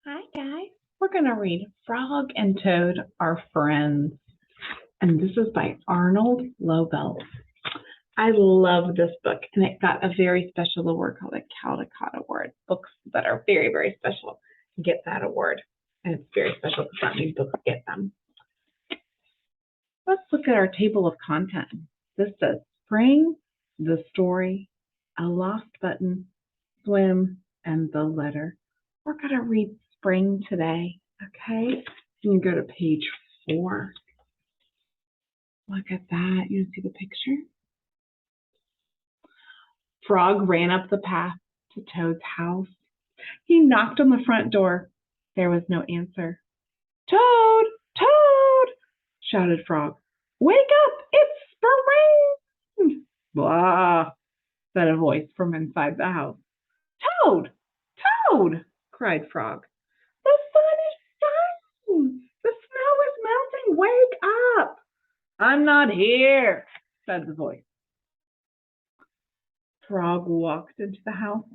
Hi guys, we're going to read Frog and Toad Are Friends, and this is by Arnold Lobel. I love this book, and it got a very special award called a Caldecott Award. Books that are very, very special get that award, and it's very special because not many books get them. Let's look at our table of content. This says Spring, the story, a lost button, swim, and the letter. We're going to read Spring today, okay? You can go to page 4. Look at that. You see the picture? Frog ran up the path to Toad's house. He knocked on the front door. There was no answer. Toad! Toad! Shouted Frog. Wake up! It's spring! Blah! Said a voice from inside the house. Toad! Toad! Cried Frog. The sun is shining! The snow is melting! Wake up! I'm not here, said the voice. Frog walked into the house.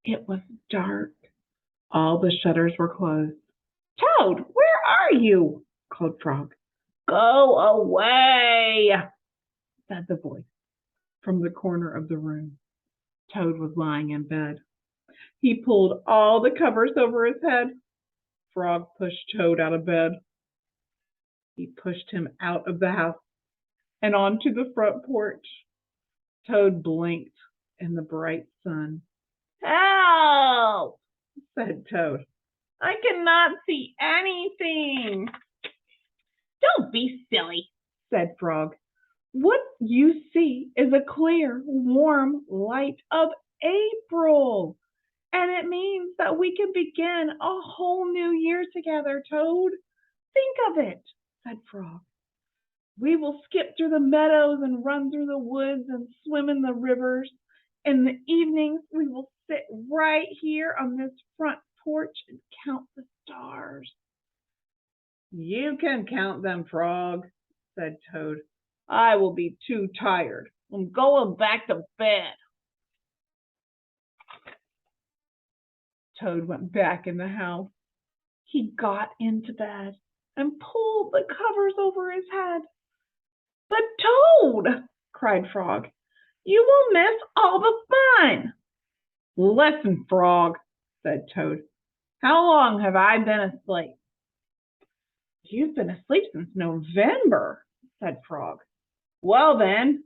It was dark. All the shutters were closed. Toad, where are you? Called Frog. Go away, said the voice from the corner of the room. Toad was lying in bed. He pulled all the covers over his head. Frog pushed Toad out of bed. He pushed him out of the house and onto the front porch. Toad blinked in the bright sun. Help! Said Toad. I cannot see anything. Don't be silly, said Frog. What you see is a clear, warm light of April. And it means that we can begin a whole new year together, Toad. Think of it, said Frog. We will skip through the meadows and run through the woods and swim in the rivers. In the evenings, we will sit right here on this front porch and count the stars. You can count them, Frog, said Toad. I will be too tired. I'm going back to bed. Toad went back in the house. He got into bed and pulled the covers over his head. But Toad, cried Frog, you will miss all the fun. Listen, Frog, said Toad. How long have I been asleep? You've been asleep since November, said Frog. Well then,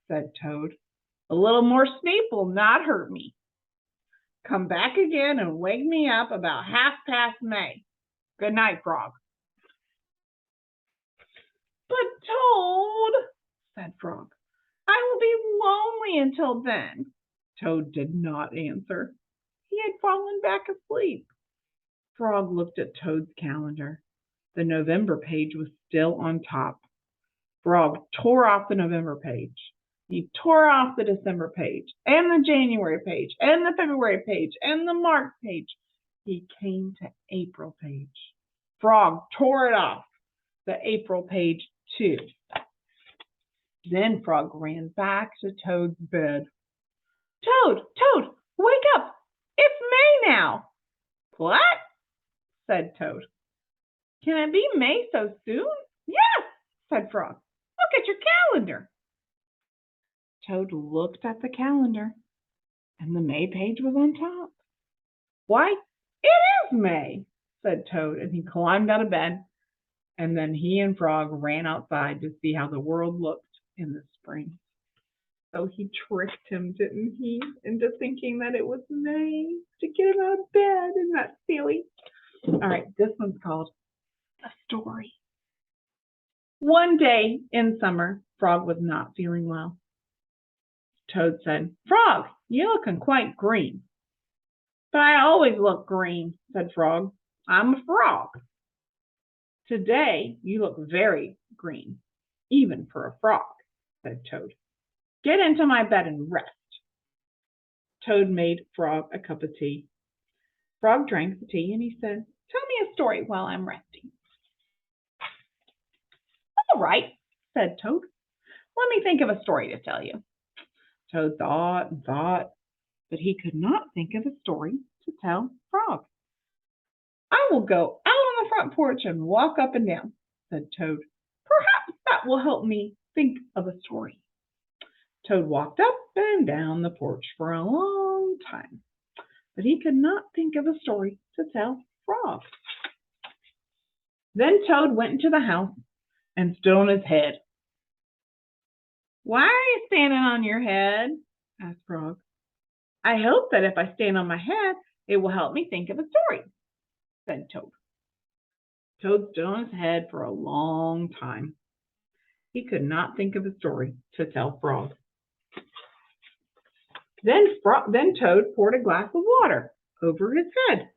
said Toad, a little more sleep will not hurt me. Come back again and wake me up about 1/2 May. Good night, Frog. But Toad, said Frog, I will be lonely until then. Toad did not answer. He had fallen back asleep. Frog looked at Toad's calendar. The November page was still on top. Frog tore off the November page. He tore off the December page, and the January page, and the February page, and the March page. He came to April page. Frog tore it off, the April page too. Then Frog ran back to Toad's bed. Toad, Toad, wake up! It's May now. What? Said Toad. Can it be May so soon? Yes, said Frog. Look at your calendar. Toad looked at the calendar, and the May page was on top. Why, it is May, said Toad, and he climbed out of bed, and then he and Frog ran outside to see how the world looked in the spring. So he tricked him, didn't he, into thinking that it was May to get him out of bed. Isn't that silly? All right, this one's called A Story. One day in summer, Frog was not feeling well. Toad said, Frog, you're looking quite green. But I always look green, said Frog. I'm a frog. Today, you look very green, even for a frog, said Toad. Get into my bed and rest. Toad made Frog a cup of tea. Frog drank the tea and he said, Tell me a story while I'm resting. All right, said Toad. Let me think of a story to tell you. Toad thought and thought, but he could not think of a story to tell Frog. I will go out on the front porch and walk up and down, said Toad. Perhaps that will help me think of a story. Toad walked up and down the porch for a long time, but he could not think of a story to tell Frog. Then Toad went into the house and stood on his head. Why are you standing on your head? Asked Frog. I hope that if I stand on my head, it will help me think of a story, said Toad. Toad stood on his head for a long time. He could not think of a story to tell Frog. Then Toad poured a glass of water over his head.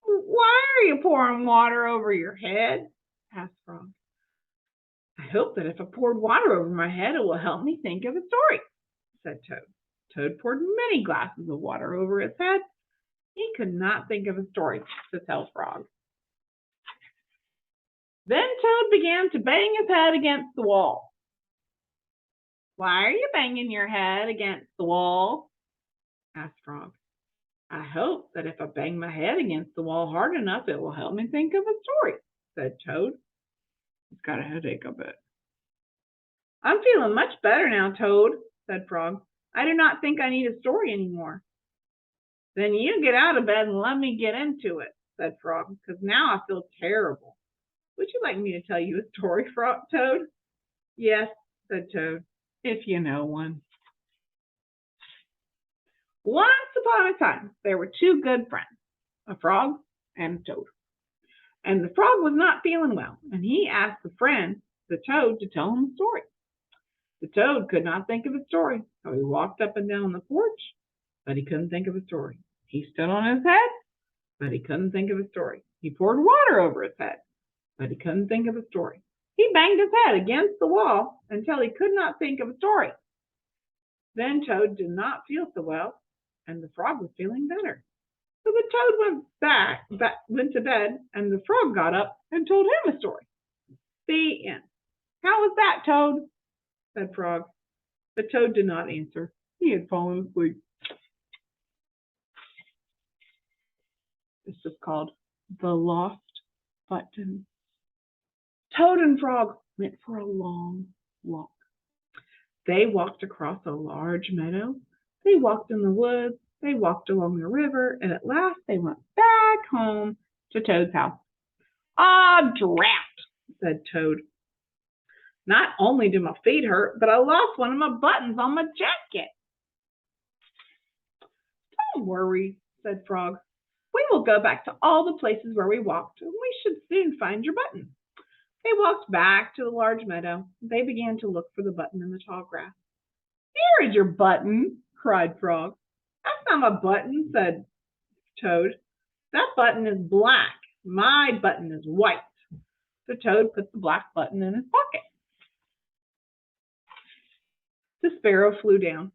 Why are you pouring water over your head? Asked Frog. I hope that if I poured water over my head, it will help me think of a story, said Toad. Toad poured many glasses of water over his head. He could not think of a story to tell Frog. Then Toad began to bang his head against the wall. Why are you banging your head against the wall? Asked Frog. I hope that if I bang my head against the wall hard enough, it will help me think of a story, said Toad. He's got a headache, I bet. I'm feeling much better now, Toad, said Frog. I do not think I need a story anymore. Then you get out of bed and let me get into it, said Frog, because now I feel terrible. Would you like me to tell you a story, Toad? Yes, said Toad, if you know one. Once upon a time, there were two good friends, a frog and a toad. And the frog was not feeling well, and he asked the friend, the toad, to tell him a story. The toad could not think of a story, so he walked up and down the porch, but he couldn't think of a story. He stood on his head, but he couldn't think of a story. He poured water over his head, but he couldn't think of a story. He banged his head against the wall until he could not think of a story. Then Toad did not feel so well, and the frog was feeling better. So the toad went to bed, and the frog got up and told him a story. The end. How was that, Toad? Said Frog. The toad did not answer. He had fallen asleep. This is called The Lost Button. Toad and Frog went for a long walk. They walked across a large meadow. They walked in the woods. They walked along the river, and at last they went back home to Toad's house. Ah, drat, said Toad. Not only do my feet hurt, but I lost one of my buttons on my jacket. Don't worry, said Frog. We will go back to all the places where we walked, and we should soon find your button. They walked back to the large meadow. They began to look for the button in the tall grass. Here is your button, cried Frog. That's not my button, said Toad. That button is black. My button is white. So Toad put the black button in his pocket. The sparrow flew down.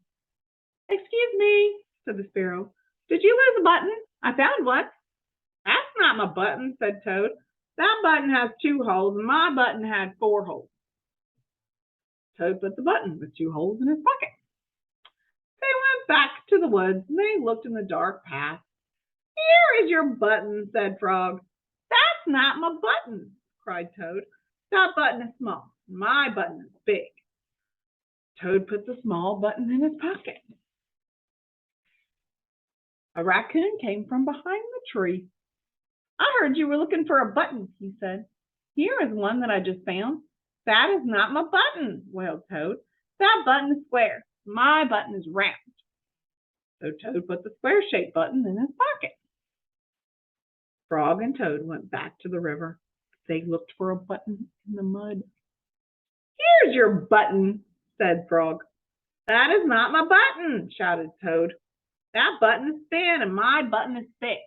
Excuse me, said the sparrow. Did you lose a button? I found one. That's not my button, said Toad. That button has 2 holes, and my button had 4 holes. Toad put the button with 2 holes in his pocket. They went back to the woods, and they looked in the dark path. Here is your button, said Frog. That's not my button, cried Toad. That button is small. My button is big. Toad put the small button in his pocket. A raccoon came from behind the tree. I heard you were looking for a button, he said. Here is one that I just found. That is not my button, wailed Toad. That button is square. My button is round. So Toad put the square-shaped button in his pocket. Frog and Toad went back to the river. They looked for a button in the mud. Here's your button, said Frog. That is not my button, shouted Toad. That button is thin and my button is thick.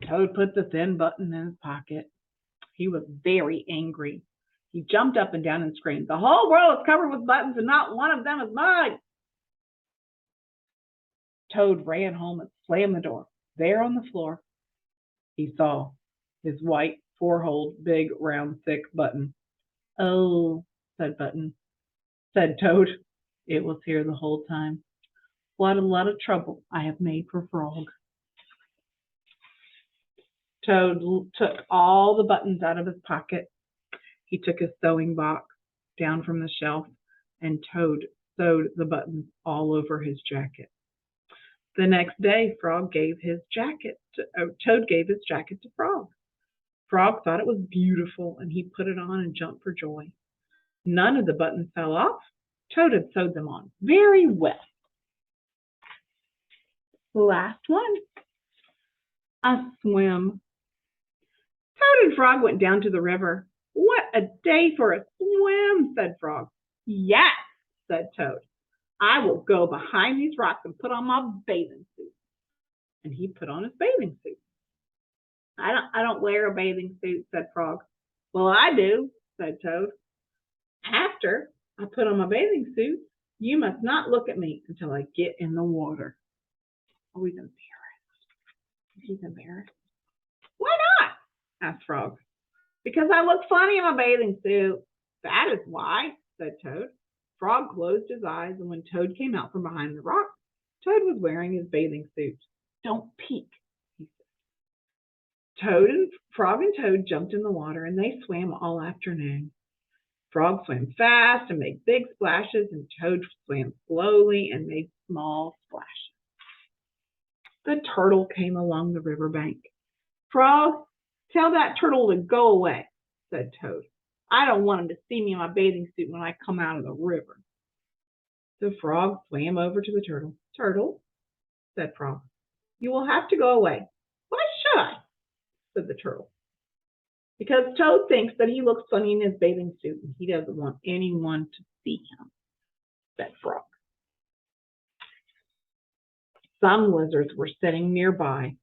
Toad put the thin button in his pocket. He was very angry. He jumped up and down and screamed, "The whole world is covered with buttons and not one of them is mine." Toad ran home and slammed the door. There on the floor, he saw his white, 4-holed, big, round, thick button. "Oh," said Toad. "It was here the whole time. What a lot of trouble I have made for Frog." Toad took all the buttons out of his pocket. He took his sewing box down from the shelf, and Toad sewed the buttons all over his jacket. The next day, Toad gave his jacket to Frog. Frog thought it was beautiful, and he put it on and jumped for joy. None of the buttons fell off. Toad had sewed them on very well. Last one, a swim. Toad and Frog went down to the river. What a day for a swim, said Frog. Yes, said Toad. I will go behind these rocks and put on my bathing suit. And he put on his bathing suit. I don't wear a bathing suit, said Frog. Well, I do, said Toad. After I put on my bathing suit, you must not look at me until I get in the water. Oh, he's embarrassed. He's embarrassed. Why not? Asked Frog. Because I look funny in my bathing suit. That is why, said Toad. Frog closed his eyes, and when Toad came out from behind the rock, Toad was wearing his bathing suit. Don't peek, he said. Frog and Toad jumped in the water, and they swam all afternoon. Frog swam fast and made big splashes, and Toad swam slowly and made small splashes. The turtle came along the riverbank. Frog, tell that turtle to go away, said Toad. I don't want him to see me in my bathing suit when I come out of the river. The Frog swam over to the turtle. Turtle, said Frog, you will have to go away. Why should I? Said the turtle. Because Toad thinks that he looks funny in his bathing suit and he doesn't want anyone to see him, said Frog. Some lizards were sitting nearby.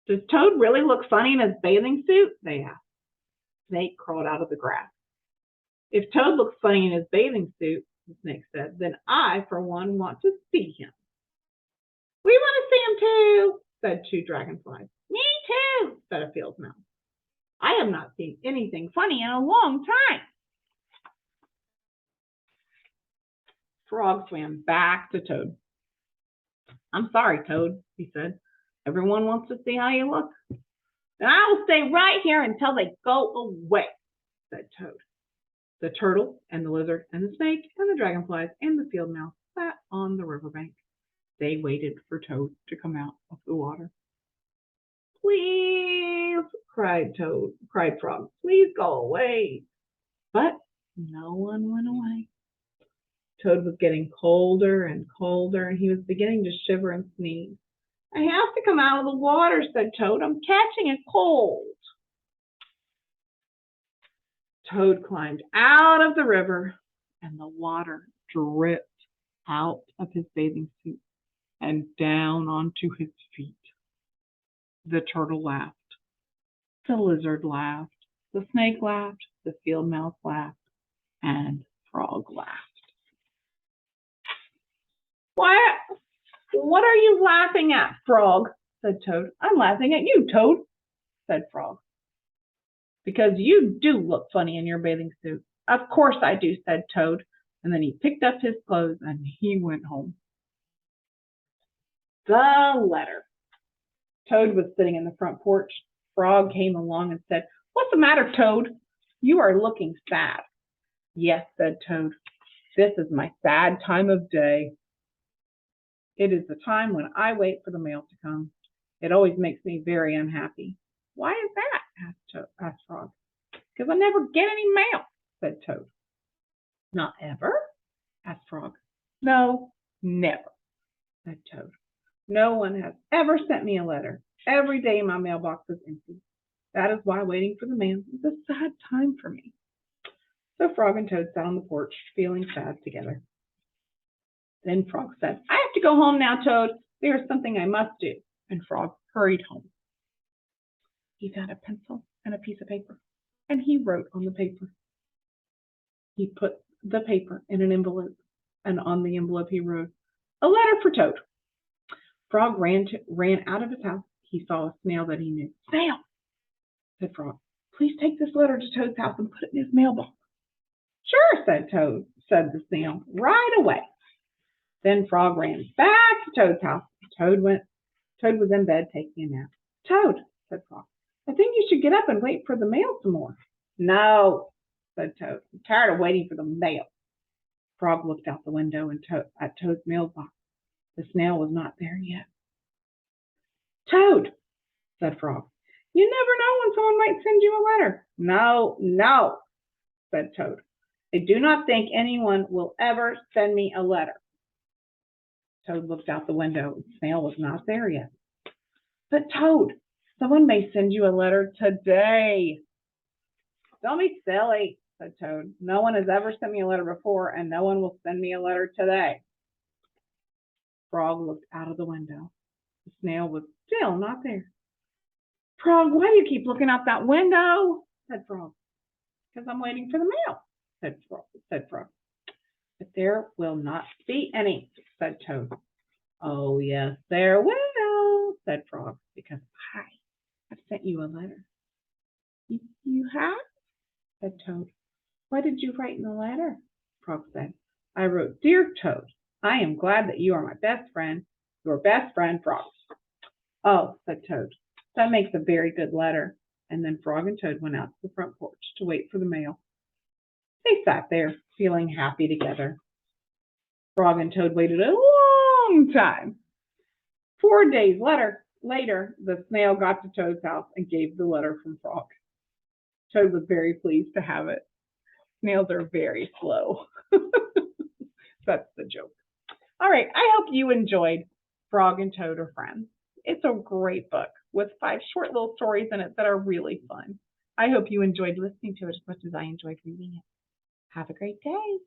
Does Toad really look funny in his bathing suit? They asked. Snake crawled out of the grass. If Toad looks funny in his bathing suit, the snake said, then I, for one, want to see him. We want to see him too, said two dragonflies. Me too, said a field mouse. I have not seen anything funny in a long time. Frog swam back to Toad. I'm sorry, Toad, he said. Everyone wants to see how you look. Then I will stay right here until they go away, said Toad. The turtle and the lizard and the snake and the dragonflies and the field mouse sat on the riverbank. They waited for Toad to come out of the water. Please, cried Frog, please go away. But no one went away. Toad was getting colder and colder, and he was beginning to shiver and sneeze. I have to come out of the water, said Toad. I'm catching a cold. Toad climbed out of the river, and the water dripped out of his bathing suit and down onto his feet. The turtle laughed. The lizard laughed. The snake laughed. The field mouse laughed. And Frog laughed. What are you laughing at, Frog? Said Toad. I'm laughing at you, Toad, said Frog. Because you do look funny in your bathing suit. Of course I do, said Toad. And then he picked up his clothes and he went home. The letter. Toad was sitting in the front porch. Frog came along and said, What's the matter, Toad? You are looking sad. Yes, said Toad. This is my sad time of day. It is the time when I wait for the mail to come. It always makes me very unhappy. Why is that? Asked Frog. Because I never get any mail, said Toad. Not ever? Asked Frog. No, never, said Toad. No one has ever sent me a letter. Every day my mailbox is empty. That is why waiting for the mail is a sad time for me. So Frog and Toad sat on the porch, feeling sad together. Then Frog said, I have to go home now, Toad. There is something I must do. And Frog hurried home. He found a pencil and a piece of paper, and he wrote on the paper. He put the paper in an envelope, and on the envelope he wrote, A letter for Toad. Frog ran out of his house. He saw a snail that he knew. Snail, said Frog, please take this letter to Toad's house and put it in his mailbox. Sure, said the snail, right away. Then Frog ran back to Toad's house. Toad was in bed taking a nap. Toad, said Frog, I think you should get up and wait for the mail some more. No, said Toad. I'm tired of waiting for the mail. Frog looked out the window and at Toad's mailbox. The snail was not there yet. Toad, said Frog, you never know when someone might send you a letter. No, no, said Toad. I do not think anyone will ever send me a letter. Toad looked out the window. The snail was not there yet. But Toad, someone may send you a letter today. Don't be silly, said Toad. No one has ever sent me a letter before, and no one will send me a letter today. Frog looked out of the window. The snail was still not there. Frog, why do you keep looking out that window? Said Frog. Because I'm waiting for the mail, said Frog. But there will not be any, said Toad. Oh, yes, there will, said Frog, because I have sent you a letter. You have? Said Toad. What did you write in the letter? Frog said. I wrote, Dear Toad, I am glad that you are my best friend, your best friend, Frog. Oh, said Toad, that makes a very good letter. And then Frog and Toad went out to the front porch to wait for the mail. They sat there, feeling happy together. Frog and Toad waited a long time. 4 days later, the snail got to Toad's house and gave the letter from Frog. Toad was very pleased to have it. Snails are very slow. That's the joke. All right, I hope you enjoyed Frog and Toad Are Friends. It's a great book with 5 short little stories in it that are really fun. I hope you enjoyed listening to it as much as I enjoyed reading it. Have a great day.